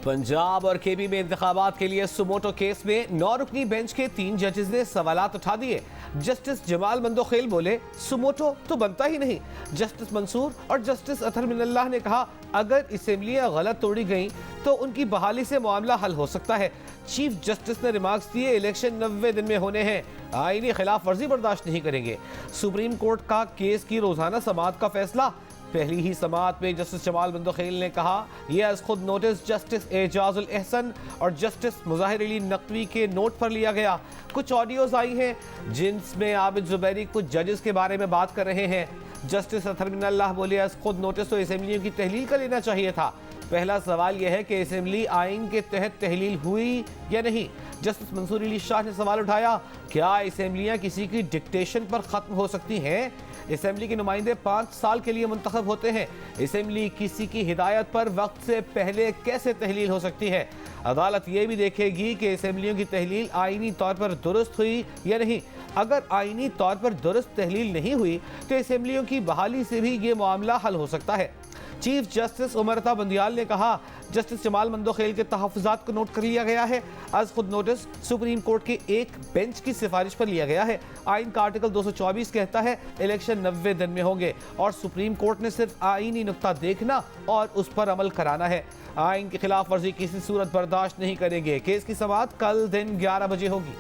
पंजाब और केबी में इंतखाबात के लिए सुमोटो केस में 9 रुकनी बेंच के 3 जजेस ने सवालात उठा दिए। जस्टिस जमाल मंदोखेल बोले, सुमोटो तो बनता ही नहीं। जस्टिस मंसूर और जस्टिस अतहर मिनल्लाह ने कहा, अगर असेंबलियां गलत तोड़ी गईं तो उनकी बहाली से मामला हल हो सकता है। चीफ जस्टिस ने रिमार्क्स दिए, इलेक्शन 90 दिन में होने हैं, आईनी खिलाफ वर्जी बर्दाश्त नहीं करेंगे। सुप्रीम कोर्ट का केस की रोजाना समाअत का फैसला। पहली ही समाअत में जस्टिस जमाल मंदोखेल ने कहा, यह आज खुद नोटिस जस्टिस एजाजुल एहसन और जस्टिस मुजाहिर अली नकवी के नोट पर लिया गया। कुछ ऑडियोज आई हैं जिनमें आबिद जुबैरी कुछ जजेस के बारे में बात कर रहे हैं। जस्टिस अतहर मिनल्लाह बोले, आज खुद नोटिस तो असेंबलियों की तहलील का लेना चाहिए था। पहला सवाल यह है कि असेंबली आइन के तहत तहलील हुई या नहीं। जस्टिस मंसूर अली शाह ने सवाल उठाया, क्या असेंबलियां किसी की डिक्टेशन पर खत्म हो सकती हैं? असेंबली के नुमाइंदे 5 साल के लिए मुंतखब होते हैं। असेंबली किसी की हिदायत पर वक्त से पहले कैसे तहलील हो सकती है? अदालत ये भी देखेगी कि असेंबलियों की तहलील आइनी तौर पर दुरुस्त हुई या नहीं। अगर आइनी तौर पर दुरुस्त तहलील नहीं हुई तो असेंबलियों की बहाली से भी ये मामला हल हो सकता है। चीफ जस्टिस उमरता बंदियाल ने कहा, जस्टिस जमाल मंदोखेल के तहफ़्फ़ुज़ात को नोट कर लिया गया है। आज खुद नोटिस सुप्रीम कोर्ट के एक बेंच की सिफारिश पर लिया गया है। आइन का आर्टिकल 224 कहता है इलेक्शन 90 दिन में होंगे और सुप्रीम कोर्ट ने सिर्फ आइनी नुक्ता देखना और उस पर अमल कराना है। आइन की खिलाफ वर्जी किसी सूरत बर्दाश्त नहीं करेंगे। केस की समाअत कल दिन 11 बजे होगी।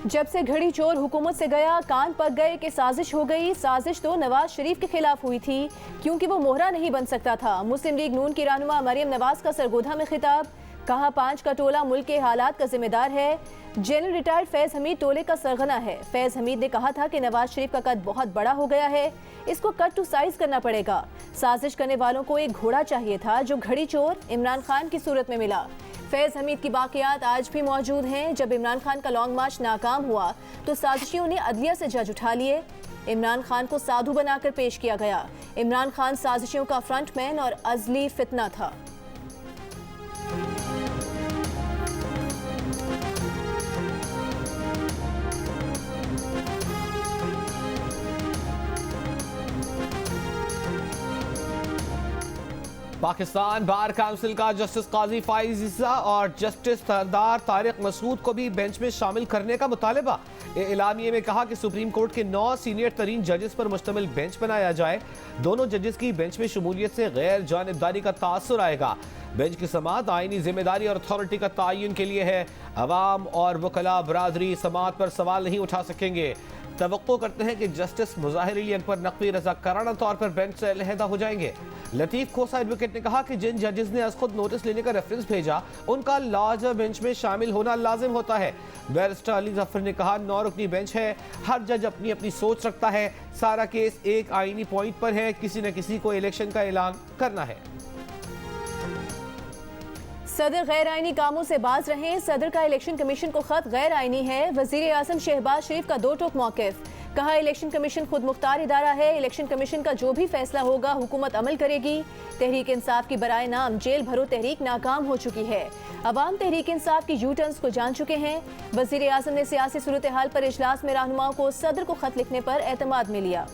जब से घड़ी चोर हुकूमत से गया, कान पक गए कि साजिश हो गई। साजिश तो नवाज शरीफ के खिलाफ हुई थी क्योंकि वो मोहरा नहीं बन सकता था। मुस्लिम लीग नून की रहनुमा मरियम नवाज का सरगोधा में खिताब, कहा 5 का टोला मुल्क के हालात का जिम्मेदार है। जनरल रिटायर्ड फैज हमीद टोले का सरगना है। फैज हमीद ने कहा था कि नवाज शरीफ का कद बहुत बड़ा हो गया है, इसको कट टू साइज करना पड़ेगा। साजिश करने वालों को एक घोड़ा चाहिए था जो घड़ी चोर इमरान खान की सूरत में मिला। फैज हमीद की बाकियात आज भी मौजूद हैं। जब इमरान खान का लॉन्ग मार्च नाकाम हुआ तो साजिशियों ने अदलिया से जज उठा लिए। इमरान खान को साधु बनाकर पेश किया गया। इमरान खान साजिशियों का फ्रंटमैन और अजली फितना था। पाकिस्तान बार काउंसिल का जस्टिस काजी फाइज ईसा और जस्टिस सरदार तारिक मसूद को भी बेंच में शामिल करने का मुतालबा। एलामिये में कहा कि सुप्रीम कोर्ट के 9 सीनियर तरीन जजेस पर मुश्तमिल बेंच बनाया जाए। दोनों जजेस की बेंच में शमूलियत से गैर जानिबदारी का तासुर आएगा। बेंच की समाअत आइनी जिम्मेदारी और अथॉरिटी का तयन के लिए है। अवाम और वकला बरादरी समाअत पर सवाल नहीं उठा सकेंगे। तवक्को करते हैं कि जस्टिस मुजाहिर अली अकबर नकवी रज़ाकाराना तौर पर बेंच से अलहदा हो जाएंगे। लतीफ़ खोसा एडवोकेट ने कहा कि जिन जजेस ने आज खुद नोटिस लेने का रेफरेंस भेजा उनका लार्जर बेंच में शामिल होना लाजिम होता है। बैरिस्टर अली जफर ने कहा, 9 रुकनी बेंच है, हर जज अपनी अपनी सोच रखता है। सारा केस एक आइनी पॉइंट पर है, किसी न किसी को इलेक्शन का ऐलान करना है। सदर गैर आइनी कामों से बाज रहे। सदर का इलेक्शन कमीशन को खत गैर आइनी है। वजीर आजम शहबाज शरीफ का दो टोक मौक़िफ़, कहा इलेक्शन कमीशन खुद मुख्तार इदारा है। इलेक्शन कमीशन का जो भी फैसला होगा हुकूमत अमल करेगी। तहरीक इंसाफ की बराए नाम जेल भरो तहरीक नाकाम हो चुकी है। अवाम तहरीक इंसाफ की यू टर्न्स को जान चुके हैं। वजीर आजम ने सियासी सूरत हाल पर इजलास में रहनुमाओं को सदर को खत लिखने पर एतमाद में लिया।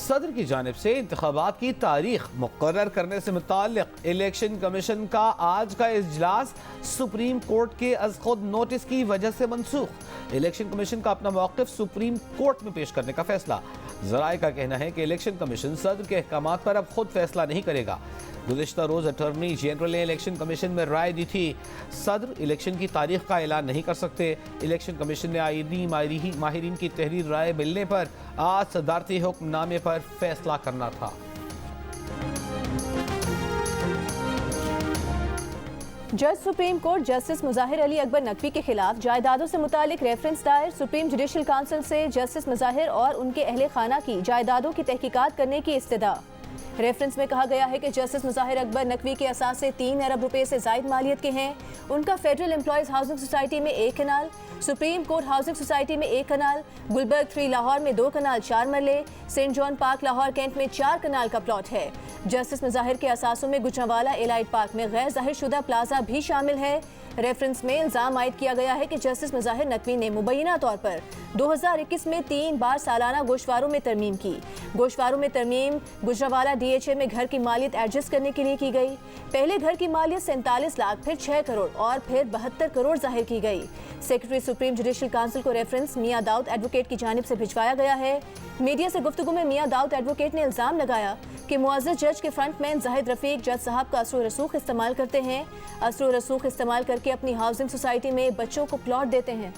सदर की जानिब से इंतखाबात की तारीख मुकर्रर करने से मुताल्लिक़ इलेक्शन कमीशन का आज का इजलास सुप्रीम कोर्ट के अज़ खुद नोटिस की वजह से मनसूख। इलेक्शन कमीशन का अपना मौक़िफ़ सुप्रीम कोर्ट में पेश करने का फैसला। ज़राए का कहना है कि इलेक्शन कमीशन सदर के अहकामात पर अब खुद फैसला नहीं करेगा। गुज़िश्ता रोज़ अटॉर्नी जनरल ने इलेक्शन कमीशन में राय दी थी, सदर इलेक्शन की तारीख का ऐलान नहीं कर सकते। इलेक्शन कमीशन ने आईनी माहिरीन की तहरीर राय मिलने पर आज सदारती हुक्मनामे पर फैसला करना था। जज supreme court justice Mujahir Ali Akbar Naqvi के खिलाफ जायदादों से मुतालिक रेफरेंस दायर। सुप्रीम जुडिशल काउंसिल से जस्टिस मुजाहिर और उनके अहले खाना की जायदादों की तहकीकात करने की इस्तदा। रेफरेंस में कहा गया है कि जस्टिस मुजाहिर अकबर नकवी के असासे 3 अरब रुपए से जायद मालियत के हैं। उनका फेडरल एम्प्लॉयज हाउसिंग सोसाइटी में 1 कनाल, सुप्रीम कोर्ट हाउसिंग सोसाइटी में 1 कनाल, गुलबर्ग 3 लाहौर में 2 कनाल 4 मरले, Saint John Park Lahore Cantt में 4 कनाल का प्लॉट है। जस्टिस मुजाहिर के असासों में गुजरांवाला एलाइट पार्क में गैर जाहिर शुदा प्लाजा भी शामिल है। रेफरेंस में इल्जाम आयद किया गया है कि जस्टिस मुजाहिर नकवी ने मुबैना तौर पर 2021 में 3 बार सालाना गोशवारों में तरमीम की। गोशवारों में तरमीम गुजरांवाला DHA में घर की मालियत एडजस्ट करने के लिए की गई। पहले घर की मालियत 47 लाख, फिर 6 करोड़ और फिर 72 करोड़ जाहिर की गई। सेक्रेटरी सुप्रीम जुडिशल काउंसिल को रेफरेंस मियां दाऊद एडवोकेट की जानिब से भिजवाया गया है। मीडिया से गुफ्तगू में मियां दाऊद एडवोकेट ने इल्जाम लगाया कि मुअज़्ज़ज़ जज के फ्रंटमैन जाहिद रफीक जज साहब का असर रसूख इस्तेमाल करते हैं। असर रसूख इस्तेमाल करके अपनी हाउसिंग सोसाइटी में बच्चों को प्लॉट देते हैं।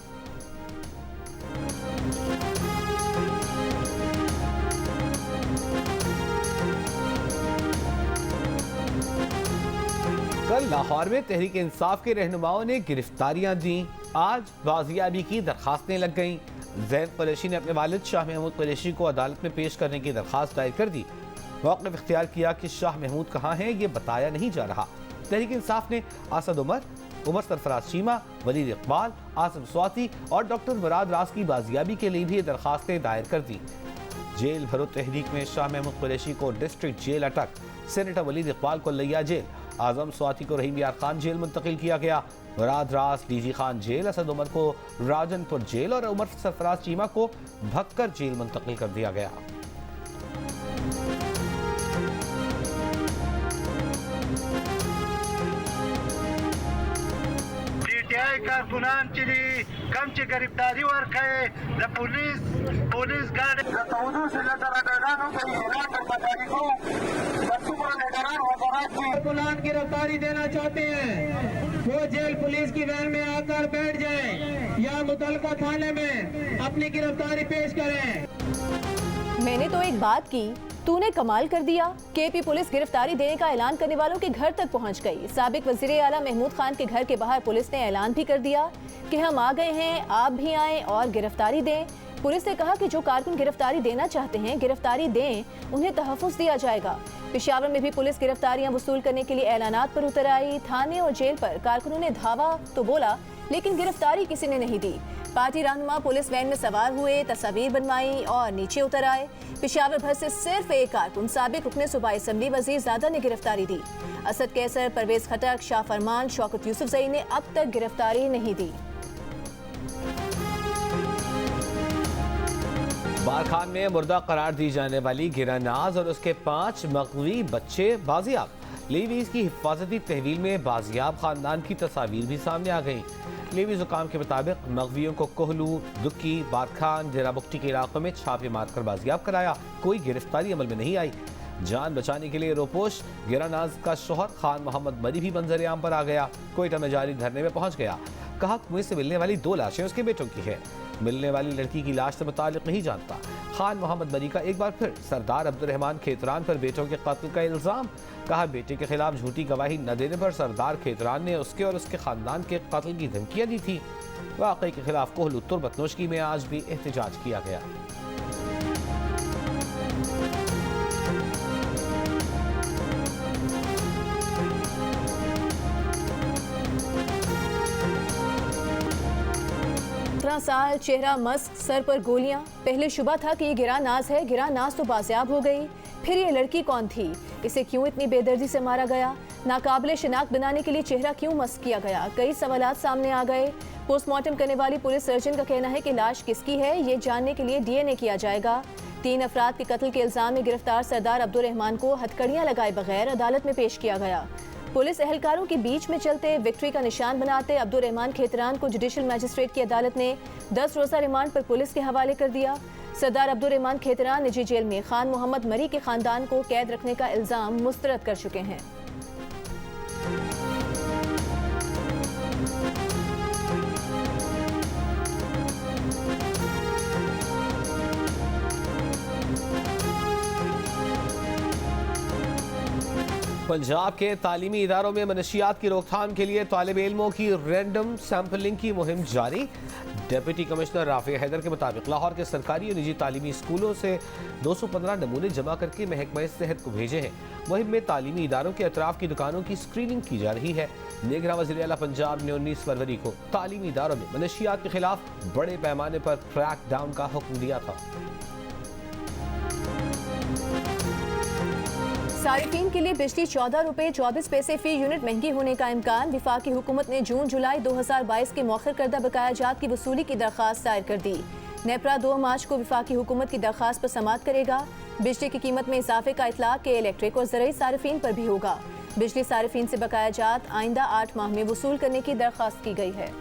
कल लाहौर में तहरीक इंसाफ के रहनुमाओं ने गिरफ्तारियां दी। आज बाजियाबी की दरखास्तें लग गईं। जैद कुरैशी ने अपने वालिद शाह महमूद कुरैशी को अदालत में पेश करने की दरखास्त दायर कर दी। मौक़िफ़ इख्तियार किया कि शाह महमूद कहाँ हैं ये बताया नहीं जा रहा। तहरीक इंसाफ ने असद उमर सरफराज चीमा, वलीद इकबाल, आसिम स्वाति और डॉक्टर मुराद राज की बाजियाबी के लिए भी दरखास्तें दायर कर दी। जेल भरो तहरीक में शाह महमूद कुरैशी को डिस्ट्रिक्ट जेल अटक, सेनेटर वलीद इकबाल को लिया जेल, आजम स्वाति को रहीम यार खान जेल मुंतकिल किया गया, मुराद राज DG खान जेल, असद उमर को राजनपुर जेल और उमर सरफराज चीमा को भक्कर जेल मुंतकिल कर दिया गया। कारकुनांची कमची गिरफ्तारी वर्खे द पुलिस गार्ड कारकुनान गिरफ्तारी देना चाहते हैं वो जेल पुलिस की वैन में आकर बैठ जाए या मुतलका थाने में अपनी गिरफ्तारी पेश करें। मैंने तो एक बात की, तूने कमाल कर दिया। KP पुलिस गिरफ्तारी देने का ऐलान करने वालों के घर तक पहुंच गई। साबिक वजीर आला महमूद खान के घर के बाहर पुलिस ने ऐलान भी कर दिया कि हम आ गए हैं, आप भी आएं और गिरफ्तारी दें। पुलिस ने कहा कि जो कारकुन गिरफ्तारी देना चाहते हैं गिरफ्तारी दें, उन्हें तहफ़्फ़ुज़ दिया जाएगा। पेशावर में भी पुलिस गिरफ्तारियां वसूल करने के लिए ऐलानात पर उतर आई। थाने और जेल पर कारकुनों ने धावा तो बोला, लेकिन गिरफ्तारी किसी ने नहीं दी। पार्टी रहनुमा पुलिस वैन में सवार हुए, तस्वीर बनवाई और नीचे उतर आए। पेशावर भर से सिर्फ एक कारकुन साबिक रुकने सूबाई असम्बली वजीर ज़ादा ने गिरफ्तारी दी। असद कैसर, परवेज खटक, शाह फरमान, शौकत यूसुफजई ने अब तक गिरफ्तारी नहीं दी। बारखान में मुर्दा करार दी जाने वाली गिरानाज और उसके 5 मगवी बच्चे बाजियाब। लेवीज की हिफाजती तहवील में बाजियाब खानदान की तस्वीर भी सामने आ गई। लेवी जुकाम के मुताबिक मगवियों को कोहलू, दुक्की, बारखान, डेरा बुक्टी के इलाकों में छापे मारकर बाजियाब कराया। कोई गिरफ्तारी अमल में नहीं आई। जान बचाने के लिए रोपोश गिरानाज का शोहर खान मोहम्मद मरी भी मंजर आम पर आ गया। कोयटा में जारी धरने में पहुंच गया। कहा कुएं से मिलने वाली 2 लाशें उसके बेटों की है। मिलने वाली लड़की की लाश से मुताल्लिक नहीं जानता। खान मोहम्मद मरी का एक बार फिर सरदार अब्दुर्रहमान खेतरान पर बेटों के कत्ल का इल्ज़ाम। कहा बेटे के खिलाफ झूठी गवाही न देने पर सरदार खेतरान ने उसके और उसके खानदान के कत्ल की धमकियां दी थी। वाकई के खिलाफ कोहलू तुर्बत नोशकी में आज भी एहतजाज किया गया। साल, चेहरा मस्क, सर पर गोलियां। पहले शुबा था कि ये गिरानाज है, गिरानाज तो बाजियाब हो गई। फिर ये लड़की कौन थी? इसे क्यों इतनी बेदर्दी से मारा गया? नाकाबिले शिनाख्त बनाने के लिए चेहरा क्यों मस्क किया गया? कई सवालात सामने आ गए। पोस्टमार्टम करने वाली पुलिस सर्जन का कहना है कि लाश किसकी है ये जानने के लिए DNA किया जाएगा। 3 अफराद के कत्ल के इल्जाम में गिरफ्तार सरदार अब्दुर्रहमान को हथकड़ियां लगाए बगैर अदालत में पेश किया गया। पुलिस एहलकारों के बीच में चलते विक्ट्री का निशान बनाते अब्दुर्रहमान खेतरान को जुडिशल मजिस्ट्रेट की अदालत ने 10 रोज़ा रिमांड पर पुलिस के हवाले कर दिया। सरदार अब्दुर्रहमान खेतरान निजी जेल में खान मोहम्मद मरी के खानदान को कैद रखने का इल्जाम मुस्तरद कर चुके हैं। पंजाब के तालीमी इदारों में मनशियात की रोकथाम के लिए तालिब इल्मों की रैंडम सैंपलिंग की मुहिम जारी। डिप्टी कमिश्नर राफिया हैदर के मुताबिक लाहौर के सरकारी और निजी तालीमी स्कूलों से 215 नमूने जमा करके महकमा सेहत को भेजे हैं। मुहिम में तालीमी इदारों के अतराफ की दुकानों की स्क्रीनिंग की जा रही है। निगरान वज़ीर आला पंजाब ने 19 फरवरी को तालीमी इदारों में मनशियात के खिलाफ बड़े पैमाने पर क्रैक डाउन का हुक्म दिया था। सारिफीन के लिए बिजली 14 रुपए 24 पैसे फी यूनिट महंगी होने का इम्कान। वफाकी हुकूमत ने जून जुलाई 2022 के मौखर करदा बकाया जात की वसूली की दरख्वास्त दायर कर दी। नेपरा 2 मार्च को वफाकी हुकूमत की दरख्वास्त पर समाअत करेगा। बिजली की कीमत में इजाफे का इतलाक के इलेक्ट्रिक और ज़रूरी सारिफीन पर भी होगा। बिजली सारिफीन से बकाया जात आइंदा 8 माह में वसूल करने की दरख्वास्त की गई है।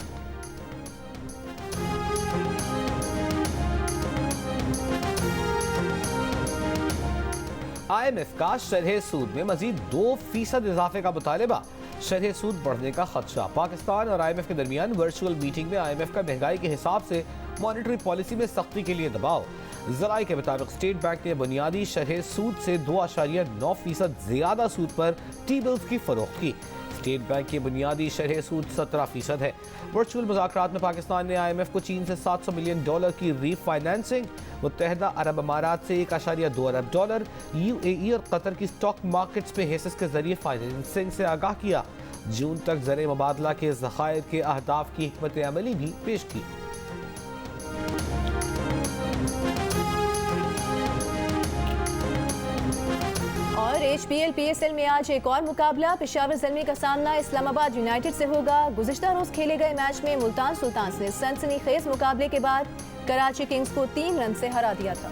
IMF का शरह सूद में मजीद 2% इजाफे का मुतालिबा। शरह सूद बढ़ने का खदशा। पाकिस्तान और IMF के दरमियान वर्चुअल मीटिंग में IMF का महंगाई के हिसाब से मॉनेटरी पॉलिसी में सख्ती के लिए दबाव। ज़राए के मुताबिक स्टेट बैंक ने बुनियादी शरह सूद से 2.9% ज्यादा सूद पर टी बिल्स की फरोख्त की। स्टेट बैंक की बुनियादी शरह सूद 17% है। वर्चुअल मुज़ाकरात में पाकिस्तान ने IMF को चीन से $700 मिलियन की रीफाइनेंसिंग, मुत्तहदा अरब अमारात से $1.2 अरब, UAE और कतर की स्टॉक मार्केट्स में हिस्सेस के जरिए फाइनेंसिंग से आगाह किया। जून तक ज़र मुबादला के ज़खायर के अहदाफ की हिकमत अमली भी पेश की। और HPL PSL में आज एक और मुकाबला। पेशावर ज़ल्मी का सामना इस्लामाबाद यूनाइटेड से होगा। गुज़िश्ता रोज खेले गए मैच में मुल्तान सुल्तान्स ने सनसनीखेज मुकाबले के बाद कराची किंग्स को 3 रन से हरा दिया था।